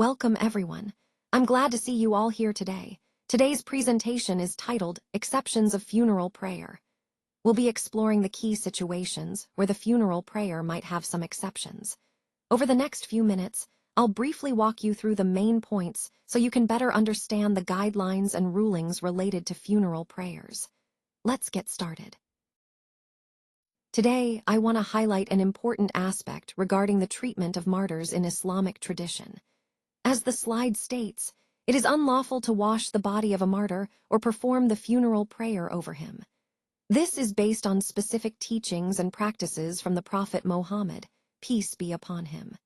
Welcome everyone. I'm glad to see you all here today. Today's presentation is titled Exceptions of Funeral Prayer. We'll be exploring the key situations where the funeral prayer might have some exceptions. Over the next few minutes, I'll briefly walk you through the main points so you can better understand the guidelines and rulings related to funeral prayers. Let's get started. Today, I want to highlight an important aspect regarding the treatment of martyrs in Islamic tradition. As the slide states, it is unlawful to wash the body of a martyr or perform the funeral prayer over him. This is based on specific teachings and practices from the Prophet Muhammad, peace be upon him.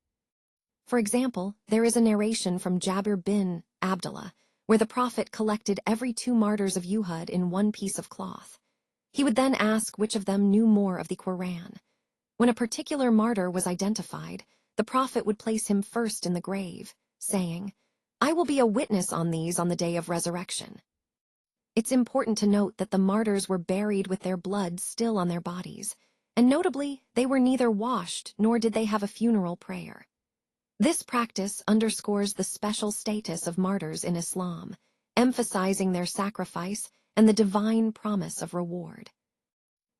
For example, there is a narration from Jabir bin Abdullah, where the Prophet collected every 2 martyrs of Uhud in one piece of cloth. He would then ask which of them knew more of the Quran. When a particular martyr was identified, the Prophet would place him first in the grave, saying, "I will be a witness on these on the day of resurrection." It's important to note that the martyrs were buried with their blood still on their bodies, and notably, they were neither washed nor did they have a funeral prayer. This practice underscores the special status of martyrs in Islam, emphasizing their sacrifice and the divine promise of reward.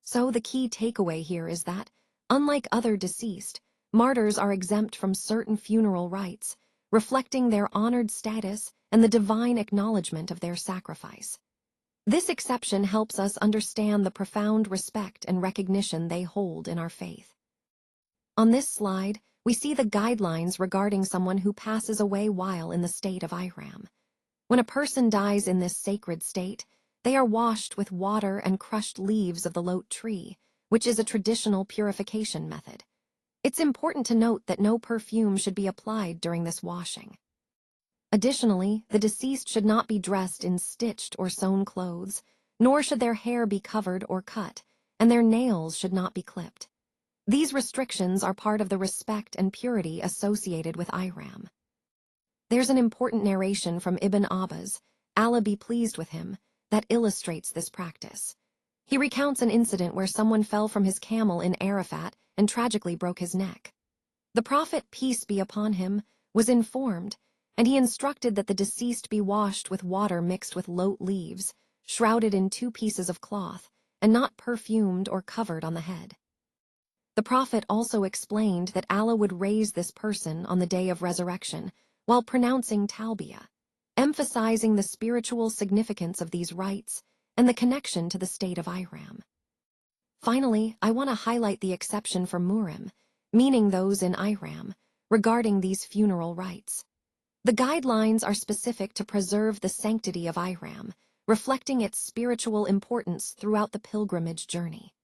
So the key takeaway here is that, unlike other deceased, martyrs are exempt from certain funeral rites, reflecting their honored status and the divine acknowledgement of their sacrifice. This exception helps us understand the profound respect and recognition they hold in our faith. On this slide, we see the guidelines regarding someone who passes away while in the state of ihram. When a person dies in this sacred state, they are washed with water and crushed leaves of the lot tree, which is a traditional purification method. It's important to note that no perfume should be applied during this washing. Additionally, the deceased should not be dressed in stitched or sewn clothes, nor should their hair be covered or cut, and their nails should not be clipped. These restrictions are part of the respect and purity associated with ihram. There's an important narration from Ibn Abbas, Allah be pleased with him, that illustrates this practice. He recounts an incident where someone fell from his camel in Arafat and tragically broke his neck. The Prophet, peace be upon him, was informed, and he instructed that the deceased be washed with water mixed with lot leaves, shrouded in 2 pieces of cloth, and not perfumed or covered on the head. The Prophet also explained that Allah would raise this person on the day of resurrection while pronouncing talbiyah, emphasizing the spiritual significance of these rites and the connection to the state of ihram. Finally, I want to highlight the exception for muhrim, meaning those in ihram, regarding these funeral rites. The guidelines are specific to preserve the sanctity of ihram, reflecting its spiritual importance throughout the pilgrimage journey.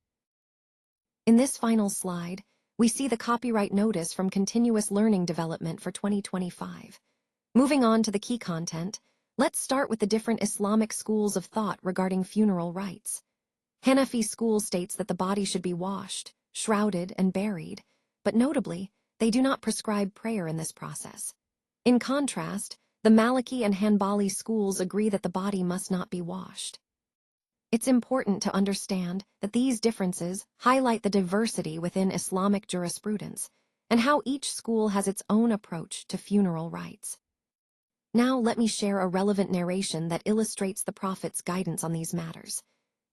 In this final slide, we see the copyright notice from Continuous Learning Development for 2025. Moving on to the key content, let's start with the different Islamic schools of thought regarding funeral rites. Hanafi school states that the body should be washed, shrouded, and buried, but notably, they do not prescribe prayer in this process. In contrast, the Maliki and Hanbali schools agree that the body must not be washed. It's important to understand that these differences highlight the diversity within Islamic jurisprudence and how each school has its own approach to funeral rites. Now let me share a relevant narration that illustrates the Prophet's guidance on these matters.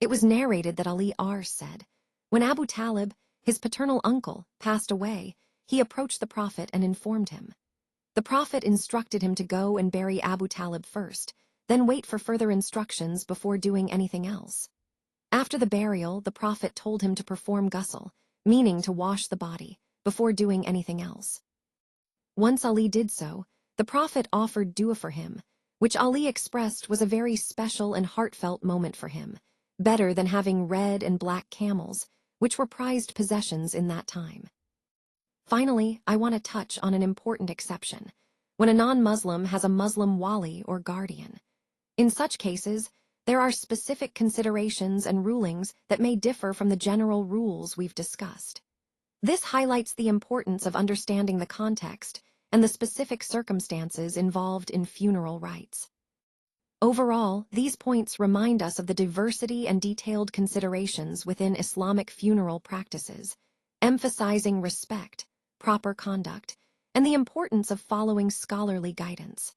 It was narrated that Ali said, when Abu Talib, his paternal uncle, passed away, he approached the Prophet and informed him. The Prophet instructed him to go and bury Abu Talib first, then wait for further instructions before doing anything else. After the burial, the Prophet told him to perform ghusl, meaning to wash the body, before doing anything else. Once Ali did so, the Prophet offered dua for him, which Ali expressed was a very special and heartfelt moment for him, better than having red and black camels, which were prized possessions in that time. Finally, I want to touch on an important exception, when a non-Muslim has a Muslim wali or guardian. In such cases, there are specific considerations and rulings that may differ from the general rules we've discussed. This highlights the importance of understanding the context and the specific circumstances involved in funeral rites. Overall, these points remind us of the diversity and detailed considerations within Islamic funeral practices, emphasizing respect, proper conduct, and the importance of following scholarly guidance.